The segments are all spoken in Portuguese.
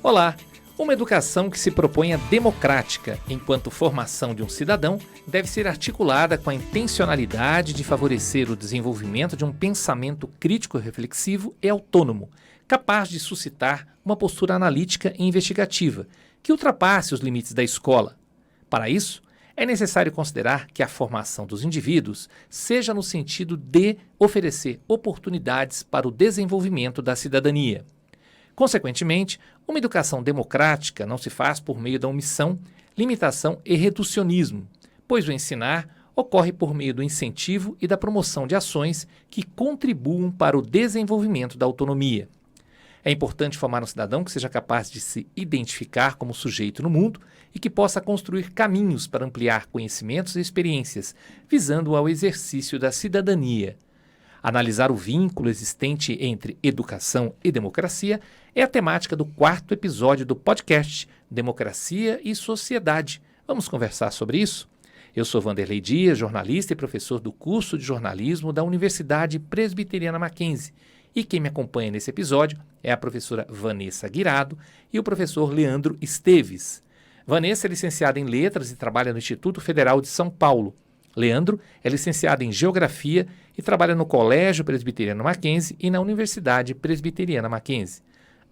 Olá! Uma educação que se proponha democrática, enquanto formação de um cidadão, deve ser articulada com a intencionalidade de favorecer o desenvolvimento de um pensamento crítico reflexivo e autônomo, capaz de suscitar uma postura analítica e investigativa, que ultrapasse os limites da escola. Para isso, é necessário considerar que a formação dos indivíduos seja no sentido de oferecer oportunidades para o desenvolvimento da cidadania. Consequentemente, uma educação democrática não se faz por meio da omissão, limitação e reducionismo, pois o ensinar ocorre por meio do incentivo e da promoção de ações que contribuam para o desenvolvimento da autonomia. É importante formar um cidadão que seja capaz de se identificar como sujeito no mundo e que possa construir caminhos para ampliar conhecimentos e experiências, visando ao exercício da cidadania. Analisar o vínculo existente entre educação e democracia é a temática do 4º episódio do podcast Democracia e Sociedade. Vamos conversar sobre isso? Eu sou Vanderlei Dias, jornalista e professor do curso de jornalismo da Universidade Presbiteriana Mackenzie. E quem me acompanha nesse episódio é a professora Vanessa Guirado e o professor Leandro Esteves. Vanessa é licenciada em Letras e trabalha no Instituto Federal de São Paulo. Leandro é licenciado em Geografia e trabalha no Colégio Presbiteriano Mackenzie e na Universidade Presbiteriana Mackenzie.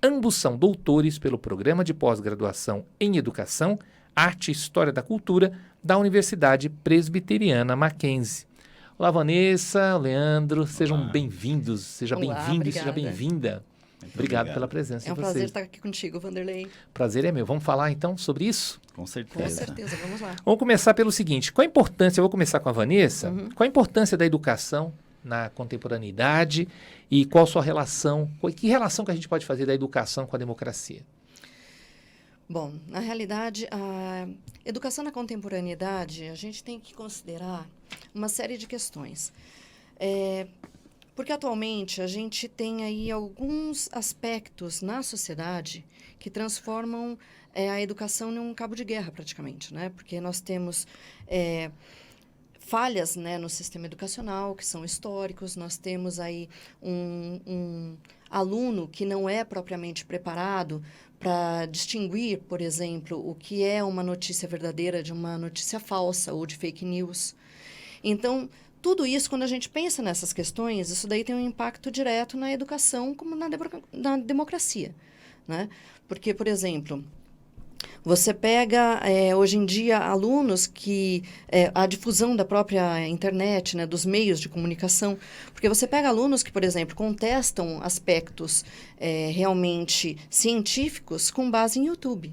Ambos são doutores pelo Programa de Pós-Graduação em Educação, Arte e História da Cultura da Universidade Presbiteriana Mackenzie. Olá, Vanessa, Leandro, sejam bem-vindos, seja bem-vindo e seja bem-vinda. Obrigado pela presença de vocês. É um prazer estar aqui contigo, Vanderlei. Prazer é meu. Vamos falar então sobre isso? Com certeza. Com certeza, vamos lá. Vamos começar pelo seguinte, qual a importância, eu vou começar com a Vanessa, qual a importância da educação na contemporaneidade e qual a sua relação, que relação que a gente pode fazer da educação com a democracia? Bom, na realidade, a educação na contemporaneidade, a gente tem que considerar uma série de questões. Porque atualmente a gente tem aí alguns aspectos na sociedade que transformam a educação em um cabo de guerra praticamente, né? Porque nós temos falhas, né, no sistema educacional que são históricos, nós temos aí um aluno que não é propriamente preparado para distinguir, por exemplo, o que é uma notícia verdadeira de uma notícia falsa ou de fake news. Então, tudo isso, quando a gente pensa nessas questões, isso daí tem um impacto direto na educação como na democracia, né? Porque, por exemplo, você pega, hoje em dia, alunos que... a difusão da própria internet, né, dos meios de comunicação, porque você pega alunos que, por exemplo, contestam aspectos realmente científicos com base em YouTube.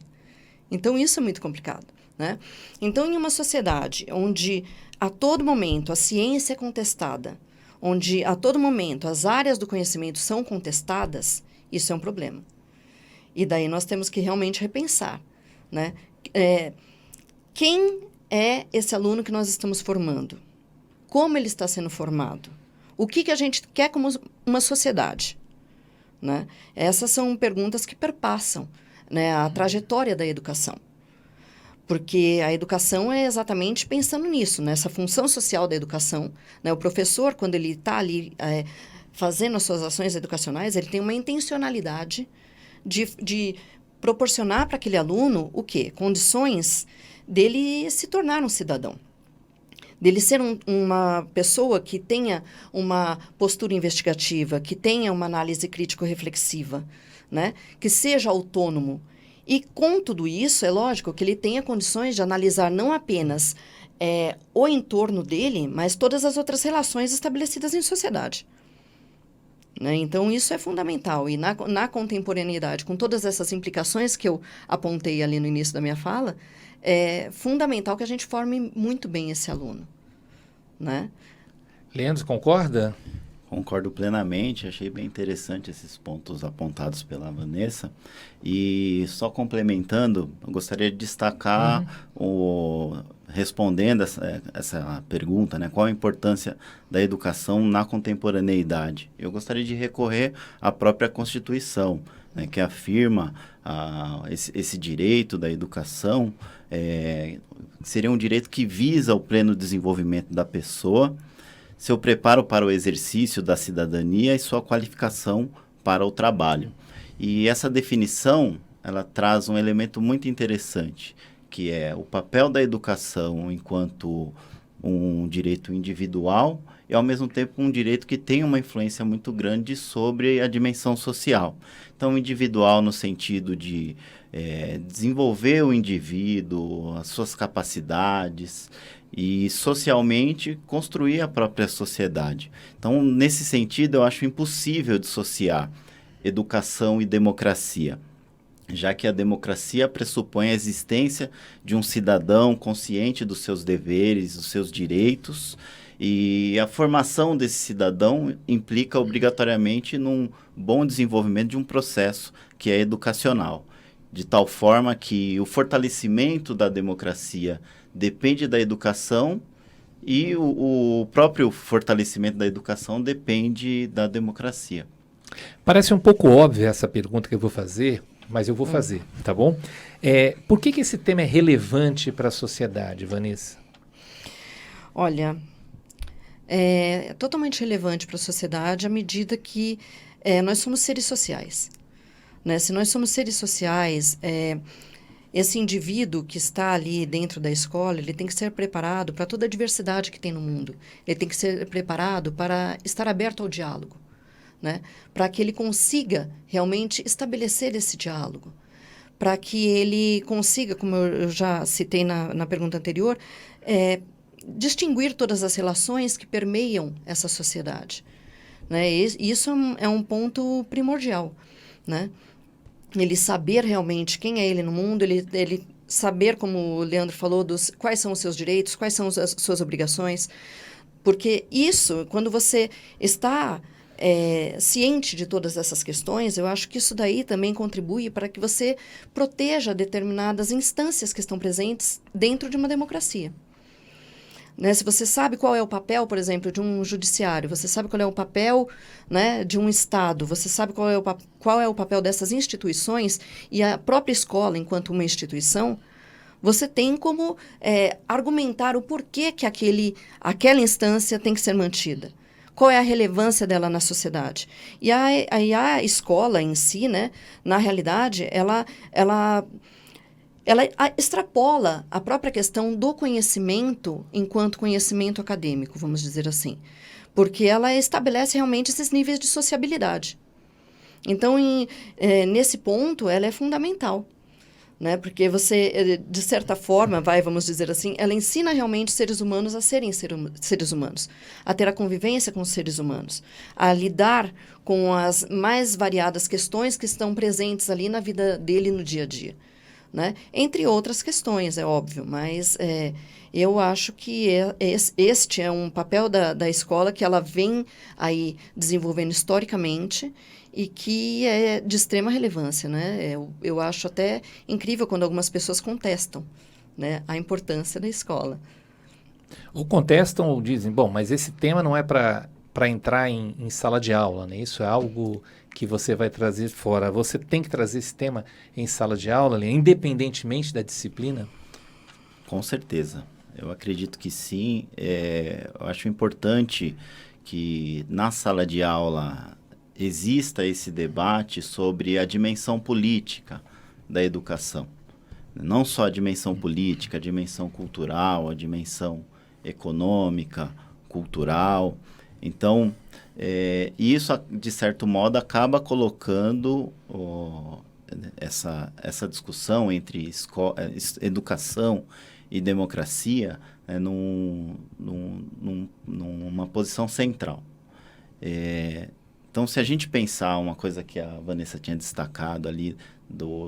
Então, isso é muito complicado, né? Então, em uma sociedade onde a todo momento a ciência é contestada, onde a todo momento as áreas do conhecimento são contestadas, isso é um problema. E daí nós temos que realmente repensar, né? Quem é esse aluno que nós estamos formando? Como ele está sendo formado? O que a gente quer como uma sociedade? Né? Essas são perguntas que perpassam, né, a trajetória da educação. Porque a educação é exatamente pensando nisso, nessa função social da educação, né? O professor, quando ele está ali fazendo as suas ações educacionais, ele tem uma intencionalidade de proporcionar para aquele aluno o quê? Condições dele se tornar um cidadão. Dele ser uma pessoa que tenha uma postura investigativa, que tenha uma análise crítico-reflexiva, né? Que seja autônomo. E com tudo isso, é lógico que ele tenha condições de analisar não apenas o entorno dele, mas todas as outras relações estabelecidas em sociedade. Né? Então, isso é fundamental. E na contemporaneidade, com todas essas implicações que eu apontei ali no início da minha fala, é fundamental que a gente forme muito bem esse aluno. Né? Leandro, concorda? Concordo plenamente, achei bem interessante esses pontos apontados pela Vanessa. E só complementando, eu gostaria de destacar, respondendo essa pergunta, né, qual a importância da educação na contemporaneidade. Eu gostaria de recorrer à própria Constituição, né, que afirma esse direito da educação, seria um direito que visa o pleno desenvolvimento da pessoa, seu preparo para o exercício da cidadania e sua qualificação para o trabalho. E essa definição, ela traz um elemento muito interessante, que é o papel da educação enquanto um direito individual e, ao mesmo tempo, um direito que tem uma influência muito grande sobre a dimensão social. Então, individual no sentido de desenvolver o indivíduo, as suas capacidades e, socialmente, construir a própria sociedade. Então, nesse sentido, eu acho impossível dissociar educação e democracia, já que a democracia pressupõe a existência de um cidadão consciente dos seus deveres, dos seus direitos, e a formação desse cidadão implica obrigatoriamente num bom desenvolvimento de um processo que é educacional, de tal forma que o fortalecimento da democracia depende da educação e o próprio fortalecimento da educação depende da democracia. Parece um pouco óbvia essa pergunta que eu vou fazer, mas eu vou fazer, tá bom? Por que esse tema é relevante para a sociedade, Vanessa? Olha, é totalmente relevante para a sociedade à medida que nós somos seres sociais, né? Se nós somos seres sociais, esse indivíduo que está ali dentro da escola, ele tem que ser preparado para toda a diversidade que tem no mundo. Ele tem que ser preparado para estar aberto ao diálogo, né? Para que ele consiga realmente estabelecer esse diálogo, para que ele consiga, como eu já citei na pergunta anterior, distinguir todas as relações que permeiam essa sociedade, né? Isso é um ponto primordial, né? Ele saber realmente quem é ele no mundo, ele saber, como o Leandro falou, quais são os seus direitos, quais são as suas obrigações, porque isso, quando você está ciente de todas essas questões, eu acho que isso daí também contribui para que você proteja determinadas instâncias que estão presentes dentro de uma democracia. Né? Se você sabe qual é o papel, por exemplo, de um judiciário, você sabe qual é o papel, né, de um Estado, você sabe qual é o papel dessas instituições e a própria escola enquanto uma instituição, você tem como argumentar o porquê que aquela instância tem que ser mantida. Qual é a relevância dela na sociedade? E a escola em si, né, na realidade, ela extrapola a própria questão do conhecimento enquanto conhecimento acadêmico, vamos dizer assim. Porque ela estabelece realmente esses níveis de sociabilidade. Então, nesse ponto, ela é fundamental. Né? Porque você, de certa forma, vamos dizer assim, ela ensina realmente seres humanos a serem seres humanos, a ter a convivência com os seres humanos, a lidar com as mais variadas questões que estão presentes ali na vida dele no dia a dia. Né? Entre outras questões, é óbvio, mas eu acho que este é um papel da escola que ela vem aí desenvolvendo historicamente e que é de extrema relevância, né? Eu acho até incrível quando algumas pessoas contestam, né, a importância da escola. Ou contestam ou dizem, bom, mas esse tema não é para entrar em sala de aula, né? Isso é algo que você vai trazer fora. Você tem que trazer esse tema em sala de aula, independentemente da disciplina? Com certeza. Eu acredito que sim. Eu acho importante que na sala de aula exista esse debate sobre a dimensão política da educação. Não só a dimensão política, a dimensão cultural, a dimensão econômica, cultural. Então, isso, de certo modo, acaba colocando essa discussão entre educação e democracia numa posição central. Então, se a gente pensar uma coisa que a Vanessa tinha destacado ali,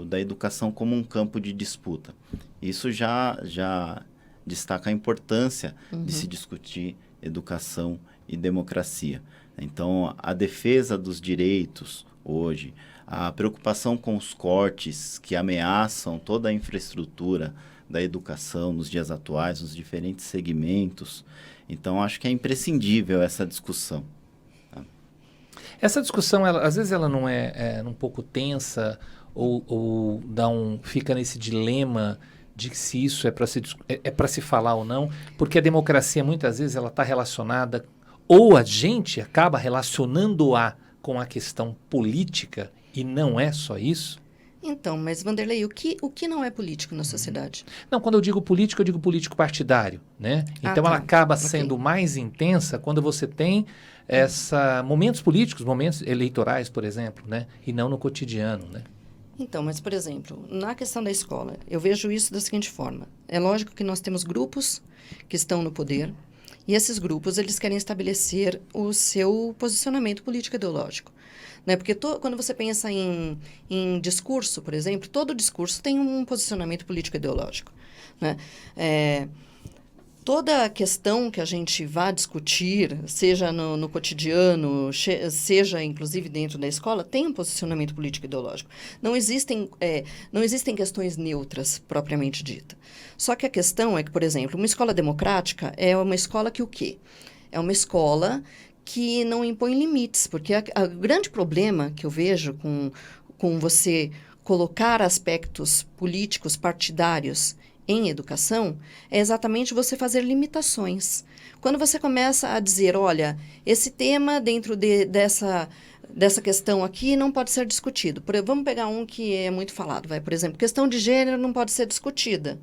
da educação como um campo de disputa, isso já destaca a importância de se discutir educação e democracia. Então, a defesa dos direitos hoje, a preocupação com os cortes que ameaçam toda a infraestrutura da educação nos dias atuais, nos diferentes segmentos. Então, acho que é imprescindível essa discussão. Essa discussão, às vezes ela não é um pouco tensa ou fica nesse dilema de se isso é para se falar ou não, porque a democracia muitas vezes ela está relacionada, ou a gente acaba relacionando-a com a questão política e não é só isso? Então, mas Vanderlei, o que não é político na sociedade? Não, quando eu digo político partidário, né? Então ela acaba sendo mais intensa quando você tem momentos políticos, momentos eleitorais, por exemplo, né? E não no cotidiano, né? Então, mas, por exemplo, na questão da escola, eu vejo isso da seguinte forma. É lógico que nós temos grupos que estão no poder e esses grupos, eles querem estabelecer o seu posicionamento político-ideológico. Né? Porque quando você pensa em discurso, por exemplo, todo discurso tem um posicionamento político-ideológico. Né? Toda a questão que a gente vá discutir, seja no cotidiano, seja inclusive dentro da escola, tem um posicionamento político-ideológico. Não existem questões neutras, propriamente dita. Só que a questão é que, por exemplo, uma escola democrática é uma escola que o quê? É uma escola que não impõe limites, porque o grande problema que eu vejo com você colocar aspectos políticos partidários em educação é exatamente você fazer limitações. Quando você começa a dizer, olha, esse tema dentro dessa questão aqui não pode ser discutido. Vamos pegar um que é muito falado, por exemplo, questão de gênero não pode ser discutida.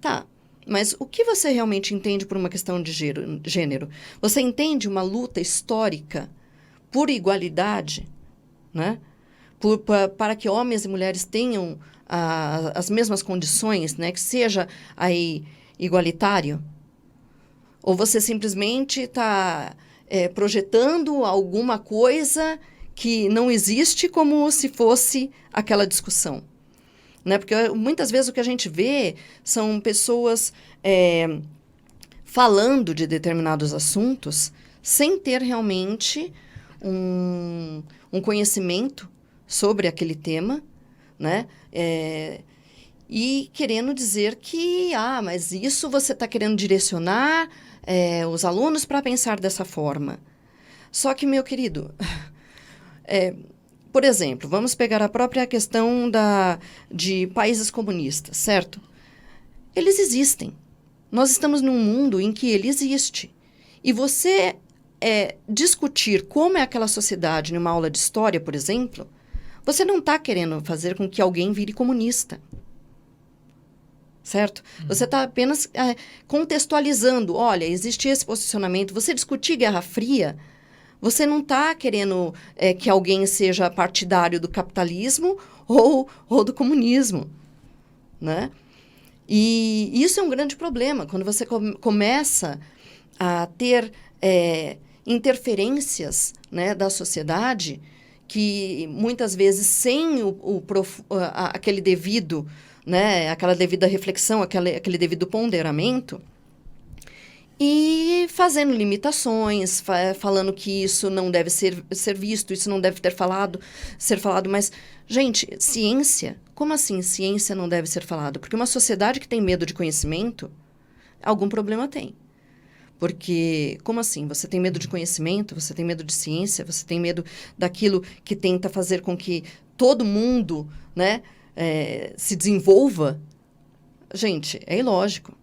Tá, mas o que você realmente entende por uma questão de gênero? Você entende uma luta histórica por igualdade, né? Para que homens e mulheres tenham as mesmas condições, né? Que seja aí igualitário? Ou você simplesmente está projetando alguma coisa que não existe como se fosse aquela discussão? Né? Porque muitas vezes o que a gente vê são pessoas falando de determinados assuntos sem ter realmente um conhecimento sobre aquele tema, né? E querendo dizer que, mas isso você está querendo direcionar os alunos para pensar dessa forma. Só que, meu querido, por exemplo, vamos pegar a própria questão de países comunistas, certo? Eles existem. Nós estamos num mundo em que ele existe. E você discutir como é aquela sociedade numa aula de história, por exemplo, você não está querendo fazer com que alguém vire comunista. Certo? Você está apenas contextualizando. Olha, existe esse posicionamento. Você discutir Guerra Fria, você não está querendo que alguém seja partidário do capitalismo ou do comunismo. Né? E isso é um grande problema. Quando você começa a ter interferências, né, da sociedade, que muitas vezes sem aquele devido, né, aquela devida reflexão, aquele devido ponderamento, e fazendo limitações, falando que isso não deve ser visto, isso não deve ser falado. Mas, gente, ciência, como assim ciência não deve ser falado? Porque uma sociedade que tem medo de conhecimento, algum problema tem. Porque, como assim? Você tem medo de conhecimento, você tem medo de ciência, você tem medo daquilo que tenta fazer com que todo mundo, né, se desenvolva? Gente, é ilógico.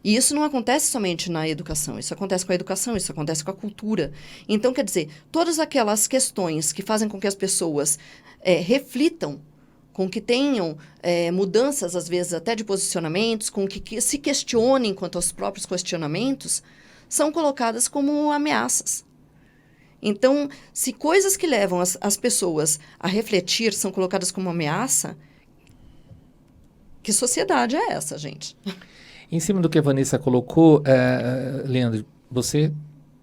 E isso não acontece somente na educação, isso acontece com a educação, isso acontece com a cultura. Então, quer dizer, todas aquelas questões que fazem com que as pessoas reflitam, com que tenham mudanças, às vezes, até de posicionamentos, com que se questionem quanto aos próprios questionamentos, são colocadas como ameaças. Então, se coisas que levam as pessoas a refletir são colocadas como ameaça, que sociedade é essa, gente? Em cima do que a Vanessa colocou, Leandro, você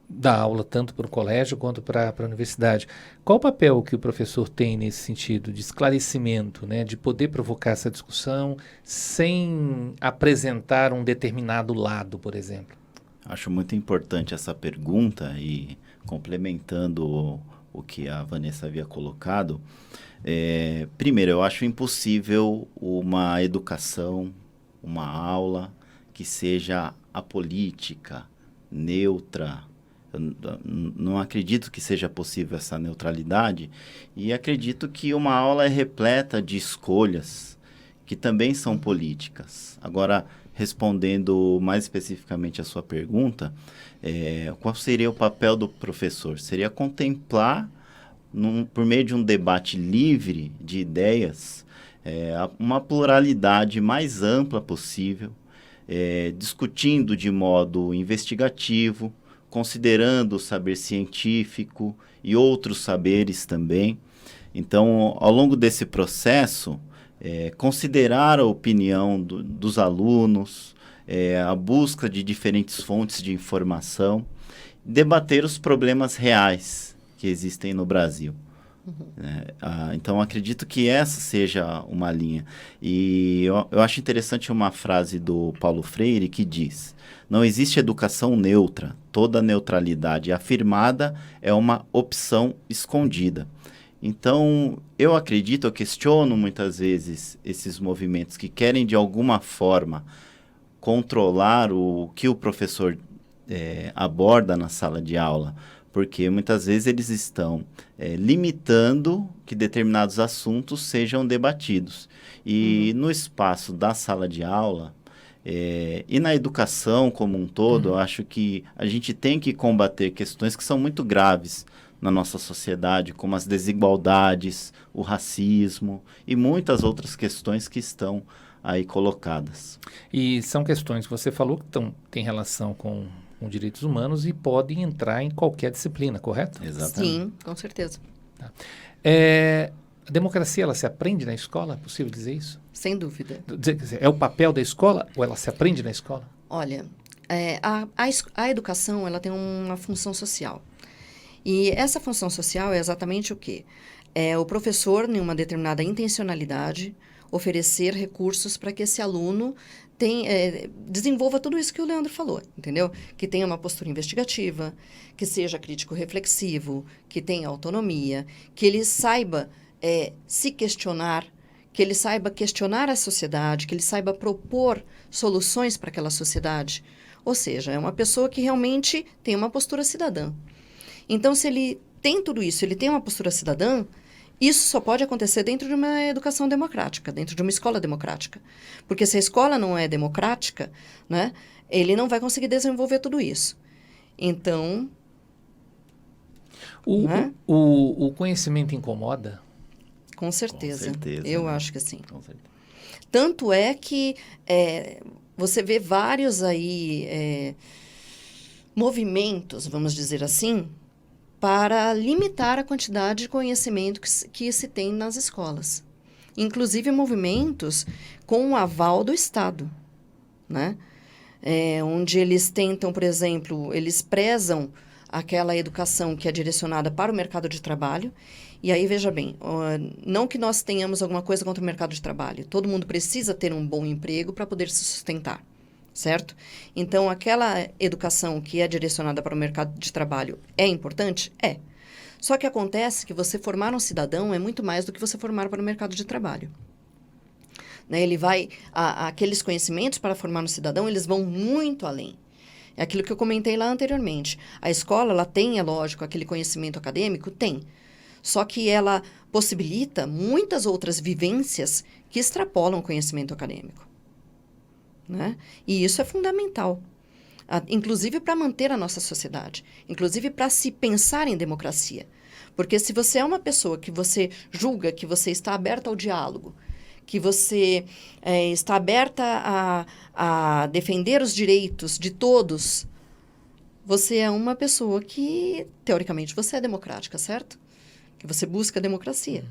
dá aula tanto para o colégio quanto para a universidade. Qual o papel que o professor tem nesse sentido de esclarecimento, né, de poder provocar essa discussão sem apresentar um determinado lado, por exemplo? Acho muito importante essa pergunta e complementando o que a Vanessa havia colocado. Primeiro, eu acho impossível uma educação, uma aula que seja apolítica, neutra. Eu não acredito que seja possível essa neutralidade e acredito que uma aula é repleta de escolhas que também são políticas. Agora, respondendo mais especificamente a sua pergunta, qual seria o papel do professor? Seria contemplar, por meio de um debate livre de ideias, uma pluralidade mais ampla possível, discutindo de modo investigativo, considerando o saber científico e outros saberes também. Então, ao longo desse processo, considerar a opinião dos alunos, a busca de diferentes fontes de informação, debater os problemas reais que existem no Brasil. Então, acredito que essa seja uma linha. E eu acho interessante uma frase do Paulo Freire que diz: não existe educação neutra, toda neutralidade afirmada é uma opção escondida. Então, eu questiono muitas vezes esses movimentos que querem de alguma forma controlar o que o professor aborda na sala de aula, porque muitas vezes eles estão limitando que determinados assuntos sejam debatidos. E no espaço da sala de aula, e na educação como um todo, eu acho que a gente tem que combater questões que são muito graves na nossa sociedade, como as desigualdades, o racismo e muitas outras questões que estão aí colocadas. E são questões que você falou que têm relação com direitos humanos e podem entrar em qualquer disciplina, correto? Exatamente. Sim, com certeza. Tá. A democracia, ela se aprende na escola? É possível dizer isso? Sem dúvida. É o papel da escola ou ela se aprende na escola? Olha, a educação, ela tem uma função social. E essa função social é exatamente o quê? É o professor, em uma determinada intencionalidade, oferecer recursos para que esse aluno desenvolva tudo isso que o Leandro falou, entendeu? Que tenha uma postura investigativa, que seja crítico-reflexivo, que tenha autonomia, que ele saiba se questionar, que ele saiba questionar a sociedade, que ele saiba propor soluções para aquela sociedade. Ou seja, é uma pessoa que realmente tem uma postura cidadã. Então, se ele tem tudo isso, ele tem uma postura cidadã, isso só pode acontecer dentro de uma educação democrática, dentro de uma escola democrática. Porque se a escola não é democrática, né, ele não vai conseguir desenvolver tudo isso. Então... O conhecimento incomoda? Com certeza. Eu acho que sim. Com certeza. Tanto é que você vê vários aí movimentos, vamos dizer assim, para limitar a quantidade de conhecimento que se tem nas escolas. Inclusive movimentos com o aval do Estado, né? Onde eles tentam, por exemplo, eles prezam aquela educação que é direcionada para o mercado de trabalho. E aí, veja bem, não que nós tenhamos alguma coisa contra o mercado de trabalho. Todo mundo precisa ter um bom emprego para poder se sustentar, certo? Então, aquela educação que é direcionada para o mercado de trabalho é importante? É. Só que acontece que você formar um cidadão é muito mais do que você formar para o mercado de trabalho. Né? Aqueles conhecimentos para formar um cidadão, eles vão muito além. É aquilo que eu comentei lá anteriormente. A escola, ela tem, é lógico, aquele conhecimento acadêmico? Tem. Só que ela possibilita muitas outras vivências que extrapolam o conhecimento acadêmico. Né? E isso é fundamental. Inclusive para manter a nossa sociedade. Inclusive para se pensar em democracia. Porque se você é uma pessoa que você julga que você está aberta ao diálogo, que você está aberta a defender os direitos de todos, você é uma pessoa que, teoricamente, você é democrática, certo? Que você busca a democracia.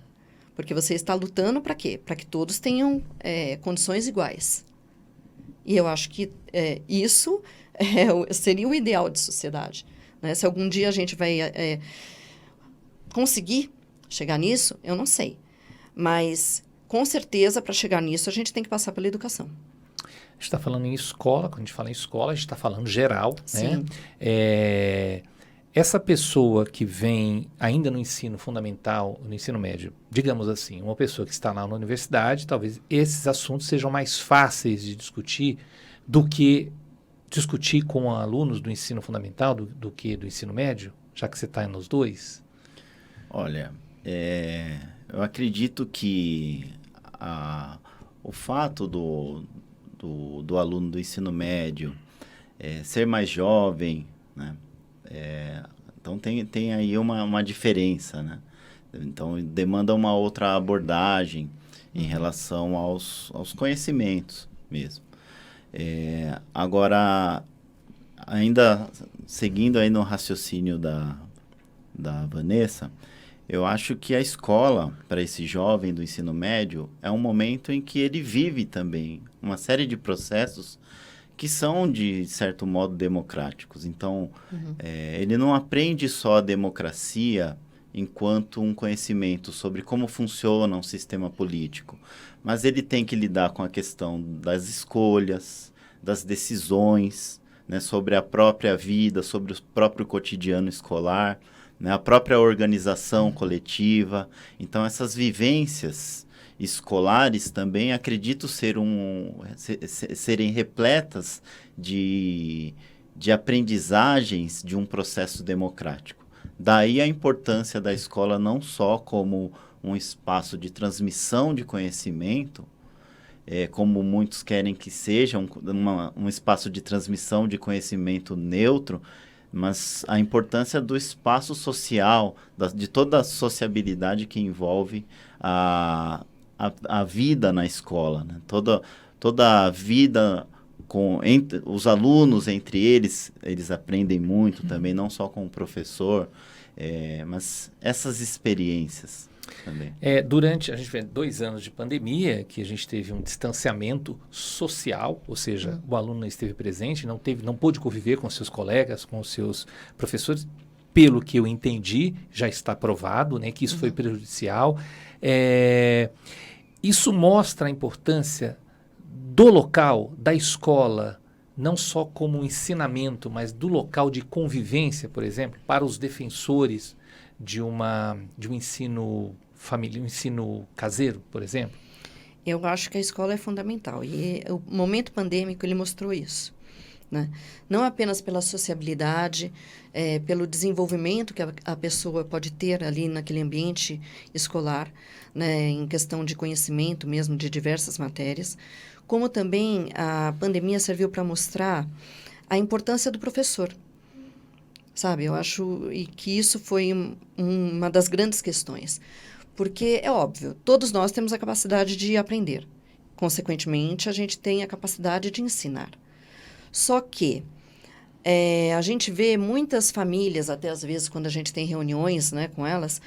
Porque você está lutando para quê? Para que todos tenham condições iguais. E eu acho que isso seria o ideal de sociedade. Né? Se algum dia a gente vai conseguir chegar nisso, eu não sei. Mas, com certeza, para chegar nisso, a gente tem que passar pela educação. A gente está falando em escola, quando a gente fala em escola, a gente está falando geral. Sim. Né? Essa pessoa que vem ainda no ensino fundamental, no ensino médio, digamos assim, uma pessoa que está lá na universidade, talvez esses assuntos sejam mais fáceis de discutir do que discutir com alunos do ensino fundamental do que do ensino médio, já que você está nos dois? Olha, eu acredito que o fato do aluno do ensino médio ser mais jovem, né? Então tem aí uma diferença, né? Então, demanda uma outra abordagem em relação aos conhecimentos mesmo. Agora, ainda seguindo aí no raciocínio da Vanessa, eu acho que a escola, para esse jovem do ensino médio, é um momento em que ele vive também uma série de processos que são, de certo modo, democráticos. Então, ele não aprende só a democracia enquanto um conhecimento sobre como funciona um sistema político, mas ele tem que lidar com a questão das escolhas, das decisões, né, sobre a própria vida, sobre o próprio cotidiano escolar, né, a própria organização coletiva. Então, essas vivências escolares também acredito serem repletas de aprendizagens de um processo democrático. Daí a importância da escola não só como um espaço de transmissão de conhecimento, como muitos querem que seja um espaço de transmissão de conhecimento neutro, mas a importância do espaço social, de toda a sociabilidade que envolve a vida na escola, né? Toda a vida entre os alunos, entre eles aprendem muito também, não só com o professor, mas essas experiências também. A gente vê 2 anos de pandemia, que a gente teve um distanciamento social, ou seja, o aluno não esteve presente, não pôde conviver com seus colegas, com seus professores. Pelo que eu entendi, já está provado, né, que isso foi prejudicial. Isso mostra a importância do local, da escola, não só como um ensinamento, mas do local de convivência, por exemplo, para os defensores de um ensino familiar, um ensino caseiro, por exemplo? Eu acho que a escola é fundamental. E o momento pandêmico, ele mostrou isso. Né? Não apenas pela sociabilidade, pelo desenvolvimento que a pessoa pode ter ali naquele ambiente escolar, né, em questão de conhecimento mesmo de diversas matérias, como também a pandemia serviu para mostrar a importância do professor. Sabe, eu acho que isso foi uma das grandes questões. Porque é óbvio, todos nós temos a capacidade de aprender. Consequentemente, a gente tem a capacidade de ensinar. Só que a gente vê muitas famílias, até às vezes quando a gente tem reuniões, né, com elas,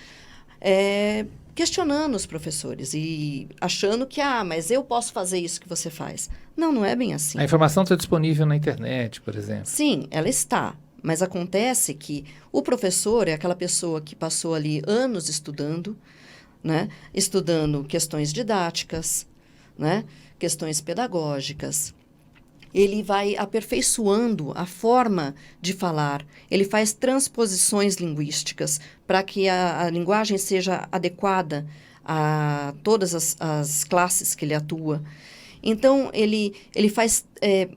questionando os professores e achando que, mas eu posso fazer isso que você faz. Não, não é bem assim. A informação está disponível na internet, por exemplo. Sim, ela está. Mas acontece que o professor é aquela pessoa que passou ali anos estudando, né, estudando questões didáticas, né, questões pedagógicas. Ele vai aperfeiçoando a forma de falar, ele faz transposições linguísticas para que a linguagem seja adequada a todas as classes que ele atua. Então, ele faz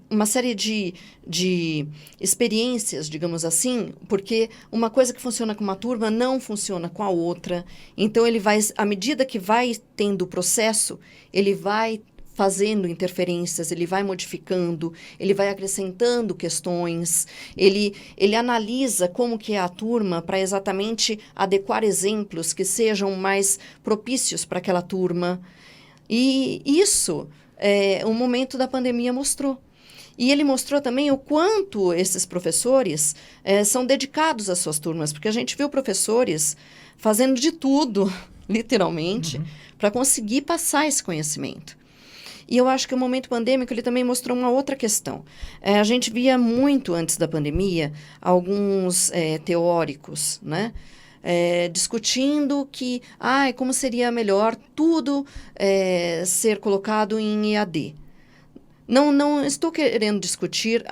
uma série de experiências, digamos assim, porque uma coisa que funciona com uma turma não funciona com a outra. Então, ele vai, à medida que vai tendo o processo, ele vai fazendo interferências, ele vai modificando, ele vai acrescentando questões, ele analisa como que é a turma para exatamente adequar exemplos que sejam mais propícios para aquela turma. E isso o momento da pandemia mostrou. E ele mostrou também o quanto esses professores são dedicados às suas turmas, porque a gente viu professores fazendo de tudo, literalmente, para conseguir passar esse conhecimento. E eu acho que o momento pandêmico ele também mostrou uma outra questão. A gente via muito antes da pandemia alguns teóricos, né, discutindo que como seria melhor tudo ser colocado em EAD. Não estou querendo discutir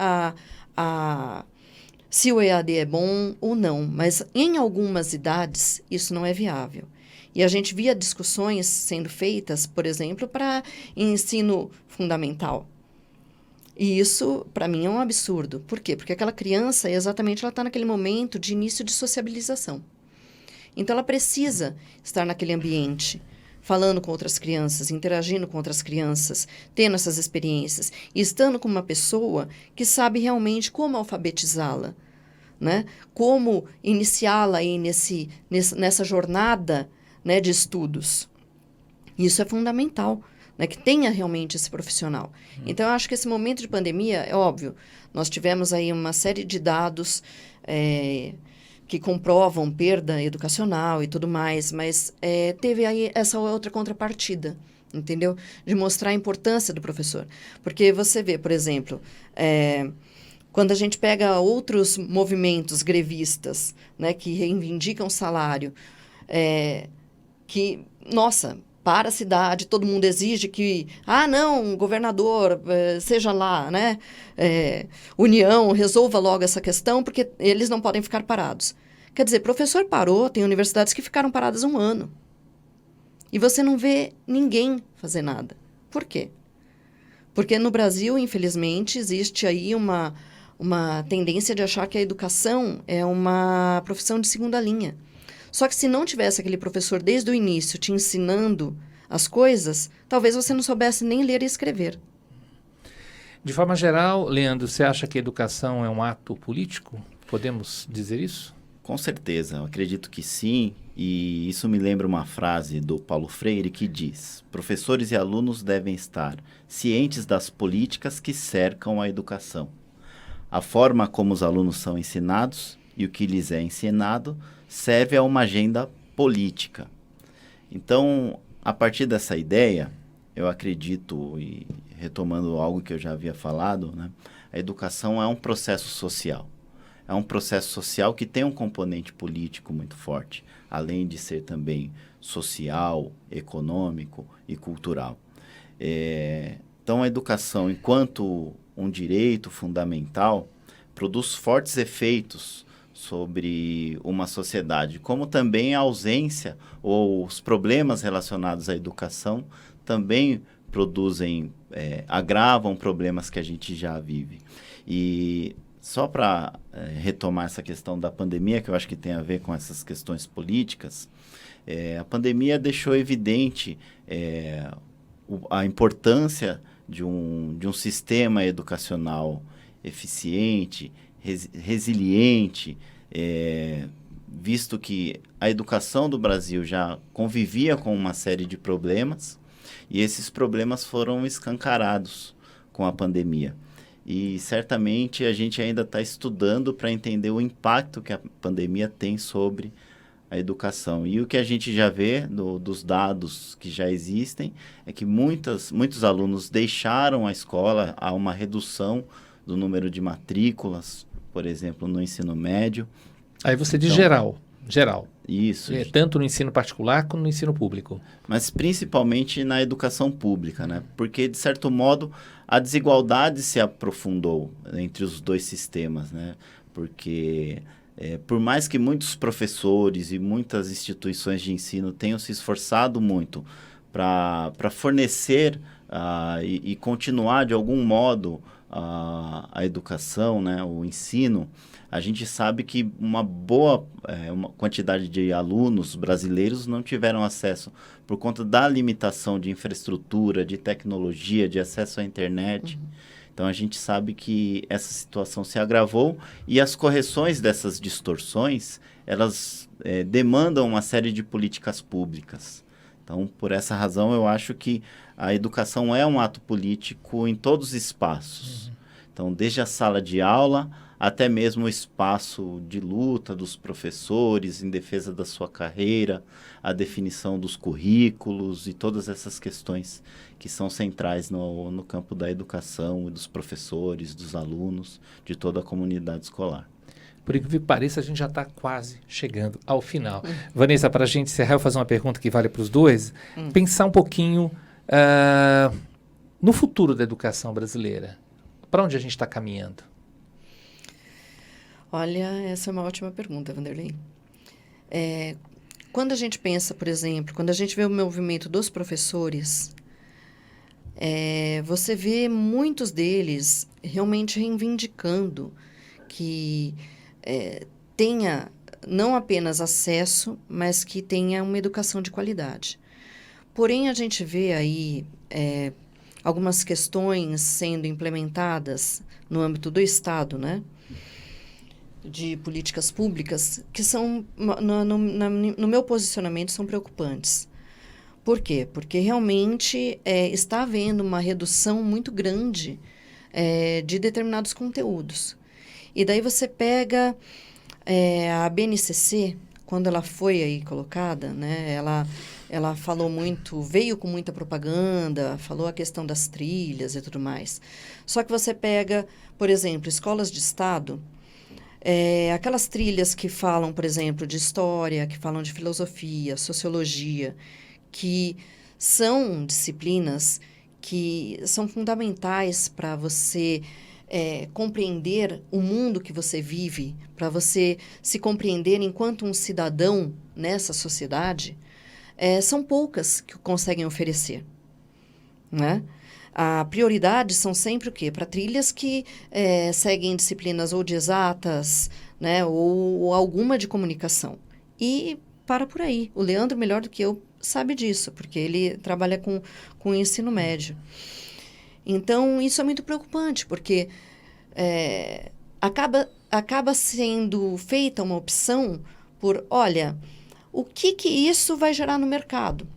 se o EAD é bom ou não, mas em algumas idades isso não é viável. E a gente via discussões sendo feitas, por exemplo, para ensino fundamental. E isso, para mim, é um absurdo. Por quê? Porque aquela criança, exatamente, ela está naquele momento de início de sociabilização. Então, ela precisa estar naquele ambiente, falando com outras crianças, interagindo com outras crianças, tendo essas experiências, e estando com uma pessoa que sabe realmente como alfabetizá-la, né? Como iniciá-la aí nessa jornada né, de estudos. Isso é fundamental, né, que tenha realmente esse profissional. Então, eu acho que esse momento de pandemia, é óbvio, nós tivemos aí uma série de dados que comprovam perda educacional e tudo mais, mas teve aí essa outra contrapartida, entendeu? De mostrar a importância do professor. Porque você vê, por exemplo, quando a gente pega outros movimentos grevistas, né, que reivindicam salário, que, nossa, para a cidade, todo mundo exige que, não, governador, seja lá, né, União, resolva logo essa questão, porque eles não podem ficar parados. Quer dizer, professor parou, tem universidades que ficaram paradas 1 ano. E você não vê ninguém fazer nada. Por quê? Porque no Brasil, infelizmente, existe aí uma tendência de achar que a educação é uma profissão de segunda linha. Só que se não tivesse aquele professor desde o início te ensinando as coisas, talvez você não soubesse nem ler e escrever. De forma geral, Leandro, você acha que a educação é um ato político? Podemos dizer isso? Com certeza, eu acredito que sim, e isso me lembra uma frase do Paulo Freire que diz: professores e alunos devem estar cientes das políticas que cercam a educação. A forma como os alunos são ensinados e o que lhes é ensinado serve a uma agenda política. Então, a partir dessa ideia, eu acredito, e retomando algo que eu já havia falado, né, a educação é um processo social. É um processo social que tem um componente político muito forte, além de ser também social, econômico e cultural. Então, a educação, enquanto um direito fundamental, produz fortes efeitos sobre uma sociedade, como também a ausência ou os problemas relacionados à educação também agravam problemas que a gente já vive. E só para retomar essa questão da pandemia, que eu acho que tem a ver com essas questões políticas, a pandemia deixou evidente a importância de um sistema educacional eficiente, resiliente, visto que a educação do Brasil já convivia com uma série de problemas e esses problemas foram escancarados com a pandemia. E certamente a gente ainda está estudando para entender o impacto que a pandemia tem sobre a educação. E o que a gente já vê dos dados que já existem é que muitos alunos deixaram a escola, há uma redução do número de matrículas, por exemplo, no ensino médio. Aí você diz geral. Isso. Tanto no ensino particular como no ensino público. Mas principalmente na educação pública, né? Porque, de certo modo, a desigualdade se aprofundou entre os dois sistemas, né? Porque, por mais que muitos professores e muitas instituições de ensino tenham se esforçado muito para fornecer e continuar, de algum modo, a educação, né? O ensino, a gente sabe que uma boa uma quantidade de alunos brasileiros não tiveram acesso por conta da limitação de infraestrutura, de tecnologia, de acesso à internet. Uhum. Então, a gente sabe que essa situação se agravou e as correções dessas distorções, elas demandam uma série de políticas públicas. Então, por essa razão, eu acho que a educação é um ato político em todos os espaços. Uhum. Então, desde a sala de aula até mesmo o espaço de luta dos professores em defesa da sua carreira, a definição dos currículos e todas essas questões que são centrais no campo da educação e dos professores, dos alunos, de toda a comunidade escolar. Por incrível que pareça, a gente já está quase chegando ao final. Vanessa, para a gente encerrar, eu vou fazer uma pergunta que vale para os dois. Pensar um pouquinho no futuro da educação brasileira. Para onde a gente está caminhando? Olha, essa é uma ótima pergunta, Vanderlei. Quando a gente pensa, por exemplo, quando a gente vê o movimento dos professores, você vê muitos deles realmente reivindicando que tenha não apenas acesso, mas que tenha uma educação de qualidade. Porém, a gente vê aí algumas questões sendo implementadas no âmbito do Estado, né? de políticas públicas que são, no meu posicionamento, são preocupantes. Por quê? Porque realmente está havendo uma redução muito grande de determinados conteúdos. E daí você pega a BNCC, quando ela foi aí colocada, né, ela falou muito, veio com muita propaganda, falou a questão das trilhas e tudo mais. Só que você pega, por exemplo, escolas de Estado, aquelas trilhas que falam, por exemplo, de história, que falam de filosofia, sociologia, que são disciplinas que são fundamentais para você compreender o mundo que você vive, para você se compreender enquanto um cidadão nessa sociedade, são poucas que conseguem oferecer, né? A prioridade são sempre o quê? Para trilhas que seguem disciplinas ou de exatas, né? Ou alguma de comunicação. E para por aí. O Leandro, melhor do que eu, sabe disso, porque ele trabalha com o ensino médio. Então, isso é muito preocupante, porque acaba sendo feita uma opção por, olha, o que isso vai gerar no mercado?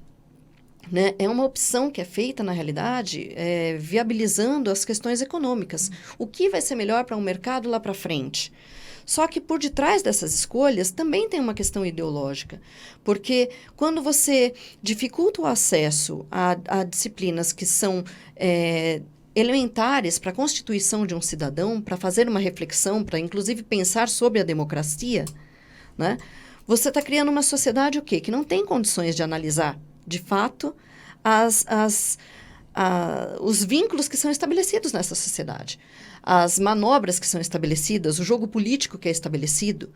Né? É uma opção que é feita, na realidade, viabilizando as questões econômicas. O que vai ser melhor para um mercado lá para frente? Só que por detrás dessas escolhas também tem uma questão ideológica, porque quando você dificulta o acesso a disciplinas que são elementares para a constituição de um cidadão, para fazer uma reflexão, para inclusive pensar sobre a democracia, né? Você está criando uma sociedade o quê? Que não tem condições de analisar, de fato, os vínculos que são estabelecidos nessa sociedade, as manobras que são estabelecidas, o jogo político que é estabelecido.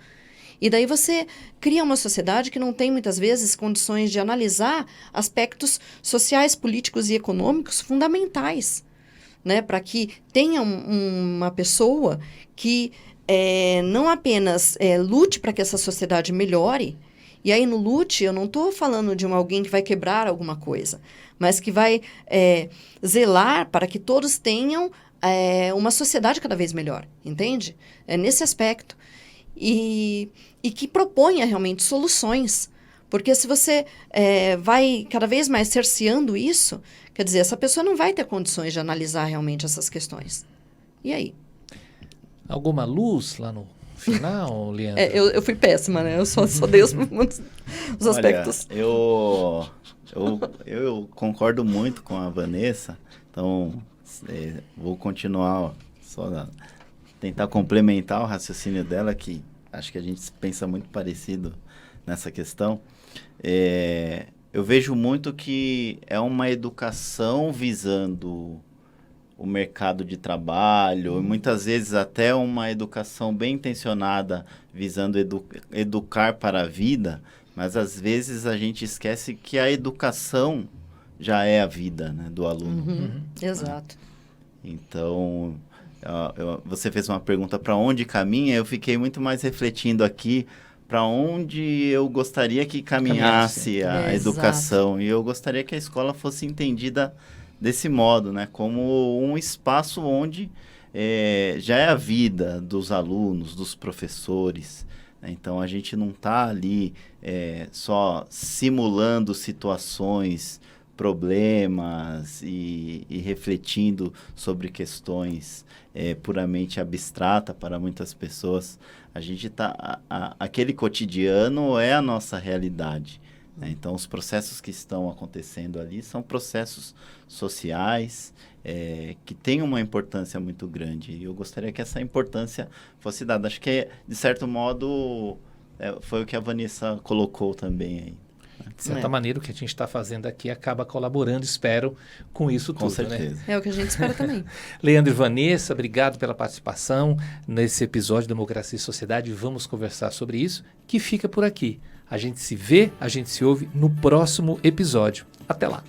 E daí você cria uma sociedade que não tem, muitas vezes, condições de analisar aspectos sociais, políticos e econômicos fundamentais, né? Para que tenha uma pessoa que não apenas lute para que essa sociedade melhore. E aí, no lute, eu não estou falando de alguém que vai quebrar alguma coisa, mas que vai zelar para que todos tenham uma sociedade cada vez melhor, entende? É nesse aspecto. E que proponha realmente soluções. Porque se você vai cada vez mais cerceando isso, quer dizer, essa pessoa não vai ter condições de analisar realmente essas questões. E aí? Alguma luz lá no final, Leandro? Eu fui péssima, né? Eu só dei os aspectos. Olha, eu concordo muito com a Vanessa, então vou continuar tentar complementar o raciocínio dela, que acho que a gente pensa muito parecido nessa questão. Eu vejo muito que é uma educação visando o mercado de trabalho, e muitas vezes até uma educação bem intencionada visando educar para a vida, mas às vezes a gente esquece que a educação já é a vida, né, do aluno. Exato. Então, você fez uma pergunta para onde caminha, eu fiquei muito mais refletindo aqui para onde eu gostaria que caminhasse a educação. E eu gostaria que a escola fosse entendida desse modo, né? Como um espaço onde já é a vida dos alunos, dos professores. Né? Então, a gente não está ali só simulando situações, problemas e refletindo sobre questões puramente abstratas para muitas pessoas. A gente aquele cotidiano é a nossa realidade. Né? Então, os processos que estão acontecendo ali são processos sociais que têm uma importância muito grande. E eu gostaria que essa importância fosse dada. Acho que, de certo modo, foi o que a Vanessa colocou também aí. De certa maneira, o que a gente está fazendo aqui acaba colaborando, espero, com isso tudo. Com certeza. Né? É o que a gente espera também. Leandro e Vanessa, obrigado pela participação nesse episódio Democracia e Sociedade. Vamos conversar sobre isso, que fica por aqui. A gente se vê, a gente se ouve no próximo episódio. Até lá!